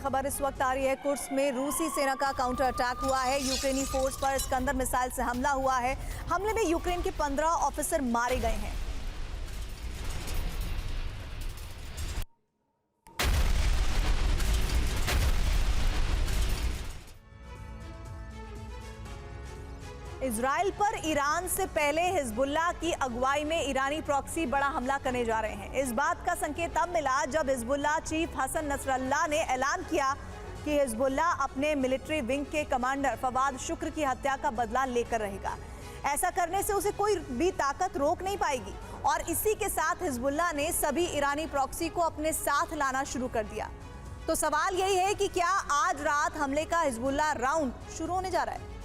खबर इस वक्त आ रही है। कुर्स्क में रूसी सेना का काउंटर अटैक हुआ है। यूक्रेनी फोर्स पर इस्कंदर मिसाइल से हमला हुआ है। हमले में यूक्रेन के 15 ऑफिसर मारे गए हैं। इजराइल पर ईरान से पहले हिजबुल्लाह की अगुवाई में ईरानी प्रॉक्सी बड़ा हमला करने जा रहे हैं। इस बात का संकेत तब मिला जब हिजबुल्लाह चीफ हसन नसरल्लाह ने ऐलान किया कि हिजबुल्लाह अपने मिलिट्री विंग के कमांडर फवाद शुक्र की हत्या का बदला लेकर रहेगा। ऐसा करने से उसे कोई भी ताकत रोक नहीं पाएगी। और इसी के साथ हिजबुल्लाह ने सभी ईरानी प्रॉक्सी को अपने साथ लाना शुरू कर दिया। तो सवाल यही है कि क्या आज रात हमले का हिजबुल्लाह राउंड शुरू होने जा रहा है?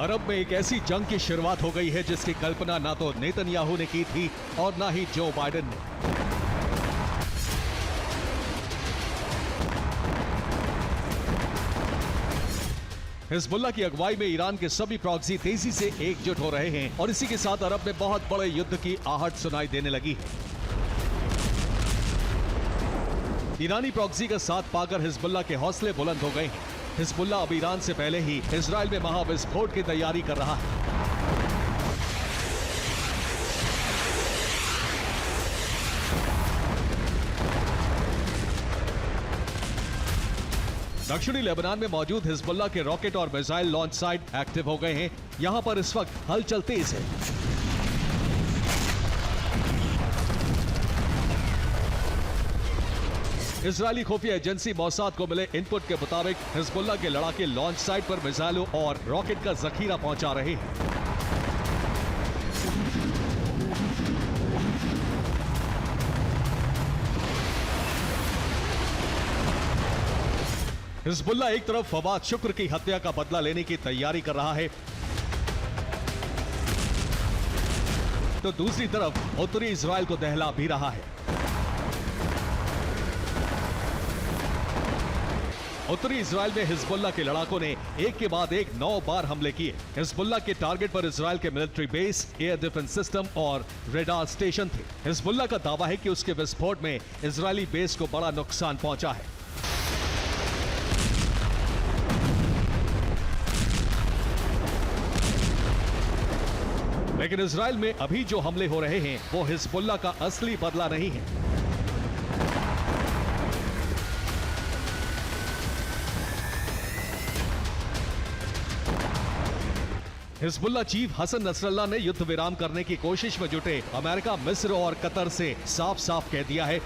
अरब में एक ऐसी जंग की शुरुआत हो गई है जिसकी कल्पना ना तो नेतन्याहू ने की थी और ना ही जो बाइडेन ने। हिजबुल्लाह की अगुवाई में ईरान के सभी प्रॉक्सी तेजी से एकजुट हो रहे हैं और इसी के साथ अरब में बहुत बड़े युद्ध की आहट सुनाई देने लगी है। ईरानी प्रॉक्सी का साथ पाकर हिजबुल्लाह के हौसले बुलंद हो गए हैं। हिजबुल्लाह अब ईरान से पहले ही इजराइल में महाविस्फोट की तैयारी कर रहा है। दक्षिणी लेबनान में मौजूद हिजबुल्लाह के रॉकेट और मिसाइल लॉन्च साइट एक्टिव हो गए हैं। यहां पर इस वक्त हलचल तेज है। इजरायली खुफिया एजेंसी मोसाद को मिले इनपुट के मुताबिक हिजबुल्लाह के लड़ाके लॉन्च साइट पर मिसाइलों और रॉकेट का जखीरा पहुंचा रहे हैं। हिजबुल्लाह एक तरफ फवाद शुक्र की हत्या का बदला लेने की तैयारी कर रहा है, तो दूसरी तरफ उत्तरी इजराइल को दहला भी रहा है। उत्तरी इजराइल में हिजबुल्लाह के लड़ाकों ने एक के बाद एक 9 बार हमले किए। हिजबुल्लाह के टारगेट पर इजराइल के military base, air defence system और रेडार स्टेशन थे। हिजबुल्लाह का दावा है कि उसके विस्फोट में इजरायली बेस को बड़ा नुकसान पहुंचा है। लेकिन इजराइल में अभी जो हमले हो रहे हैं वो हिजबुल्लाह का असली बदला नहीं है। हिजबुल्लाह चीफ हसन नसरल्लाह ने युद्ध विराम करने की कोशिश में जुटे अमेरिका, मिस्र और कतर से साफ साफ कह दिया है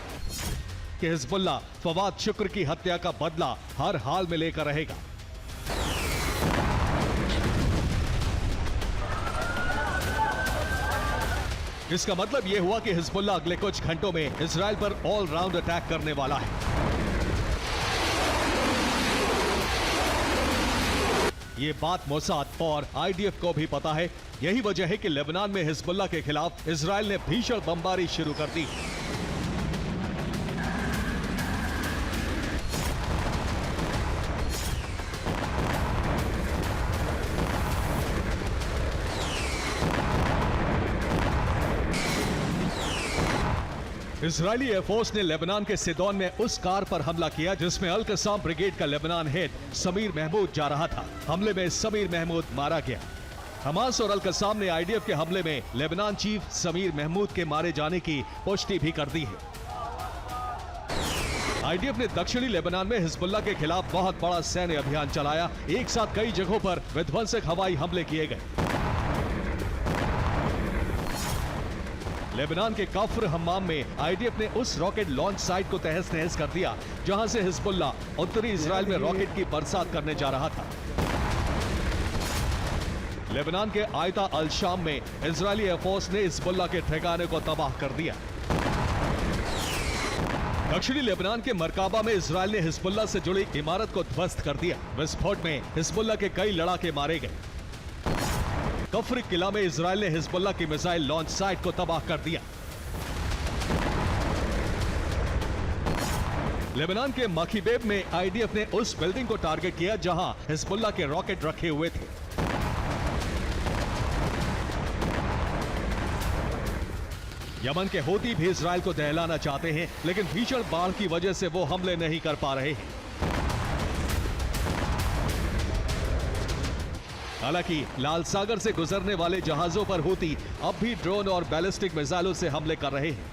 कि हिजबुल्लाह फवाद शुक्र की हत्या का बदला हर हाल में लेकर रहेगा। इसका मतलब यह हुआ कि हिजबुल्लाह अगले कुछ घंटों में इजराइल पर ऑल राउंड अटैक करने वाला है। ये बात मोसाद और आईडीएफ को भी पता है। यही वजह है कि लेबनान में हिजबुल्लाह के खिलाफ इजराइल ने भीषण बमबारी शुरू कर दी। इजरायली एयरफोर्स ने लेबनान के सिदोन में उस कार पर हमला किया जिसमें अल कसाम ब्रिगेड का लेबनान हेड समीर महमूद जा रहा था। हमले में समीर महमूद मारा गया। हमास और अल कसाम ने आईडीएफ के हमले में लेबनान चीफ समीर महमूद के मारे जाने की पुष्टि भी कर दी है। आईडीएफ ने दक्षिणी लेबनान में हिजबुल्लाह के खिलाफ बहुत बड़ा सैन्य अभियान चलाया। एक साथ कई जगहों पर विध्वंसक हवाई हमले किए गए। लेबनान के काफर हम्माम में आईडीएफ ने उस रॉकेट लॉन्च साइट को तहस नहस कर दिया जहां से हिजबुल्ला उत्तरी इजराइल में रॉकेट की बरसात करने जा रहा था। लेबनान के आयता अल शाम में इजरायली एयरफोर्स ने हिजबुल्ला के ठिकाने को तबाह कर दिया। दक्षिणी लेबनान के मरकाबा में इजरायल ने हिजबुल्ला से जुड़ी इमारत को ध्वस्त कर दिया। विस्फोट में हिजबुल्ला के कई लड़ाके मारे गए। कफ्र किला में इजरायल ने हिजबुल्ला की मिसाइल लॉन्च साइट को तबाह कर दिया। लेबनान के मखीबेब में आईडीएफ ने उस बिल्डिंग को टारगेट किया जहां हिजबुल्ला के रॉकेट रखे हुए थे। यमन के हूती भी इजरायल को दहलाना चाहते हैं, लेकिन भीषण बाढ़ की वजह से वो हमले नहीं कर पा रहे हैं। हालांकि लाल सागर से गुजरने वाले जहाजों पर हूती अब भी ड्रोन और बैलिस्टिक मिसाइलों से हमले कर रहे हैं।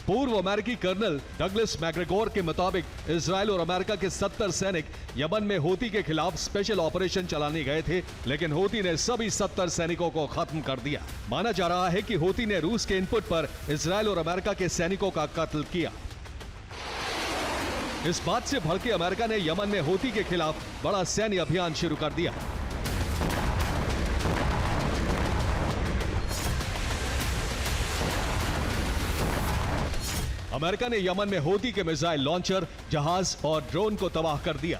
पूर्व अमेरिकी कर्नल डगलस मैग्रेगोर के मुताबिक इजरायल और अमेरिका के 70 सैनिक यमन में हूती के खिलाफ स्पेशल ऑपरेशन चलाने गए थे, लेकिन हूती ने सभी 70 सैनिकों को खत्म कर दिया। माना जा रहा है कि हूती ने रूस के इनपुट पर इजरायल और अमेरिका के सैनिकों का कत्ल किया। इस बात से भड़के अमेरिका ने यमन में हूती के खिलाफ बड़ा सैन्य अभियान शुरू कर दिया। अमेरिका ने यमन में हूती के मिसाइल लॉन्चर, जहाज और ड्रोन को तबाह कर दिया।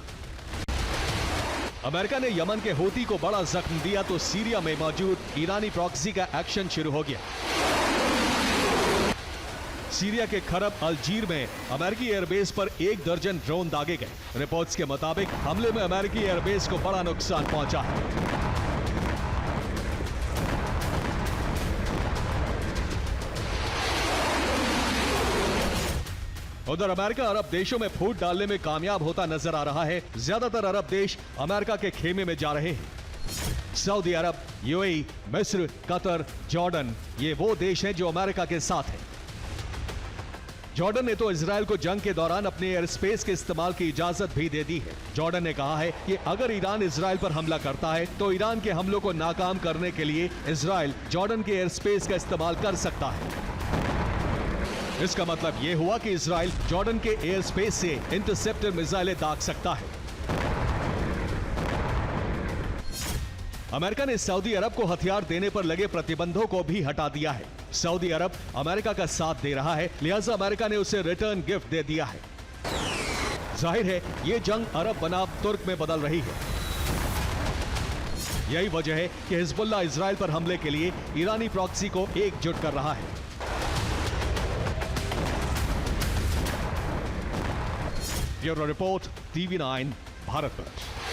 अमेरिका ने यमन के हूती को बड़ा जख्म दिया तो सीरिया में मौजूद ईरानी प्रॉक्सी का एक्शन शुरू हो गया। सीरिया के खरब अलजीर में अमेरिकी एयरबेस पर 1 दर्जन ड्रोन दागे गए। रिपोर्ट्स के मुताबिक हमले में अमेरिकी एयरबेस को बड़ा नुकसान पहुंचा है। उधर अमेरिका अरब देशों में फूट डालने में कामयाब होता नजर आ रहा है। ज्यादातर अरब देश अमेरिका के खेमे में जा रहे हैं। सऊदी अरब, यूएई, मिस्र, कतर, जॉर्डन, ये वो देश हैं जो अमेरिका के साथ हैं। जॉर्डन ने तो इजरायल को जंग के दौरान अपने एयर स्पेस के इस्तेमाल की इजाजत भी दे दी है। जॉर्डन ने कहा है कि अगर ईरान इजरायल पर हमला करता है तो ईरान के हमलों को नाकाम करने के लिए इजरायल जॉर्डन के एयर स्पेस का इस्तेमाल कर सकता है। इसका मतलब यह हुआ कि इजरायल जॉर्डन के एयर स्पेस से इंटरसेप्टर मिसाइलें दाग सकता है। अमेरिका ने सऊदी अरब को हथियार देने पर लगे प्रतिबंधों को भी हटा दिया है। सऊदी अरब अमेरिका का साथ दे रहा है, लिहाजा अमेरिका ने उसे रिटर्न गिफ्ट दे दिया है। जाहिर है ये जंग अरब बनाम तुर्क में बदल रही है। यही वजह है कि हिजबुल्ला इजरायल पर हमले के लिए ईरानी प्रॉक्सी को एकजुट कर रहा है। Bureau report, TV9 Bharatvarsh.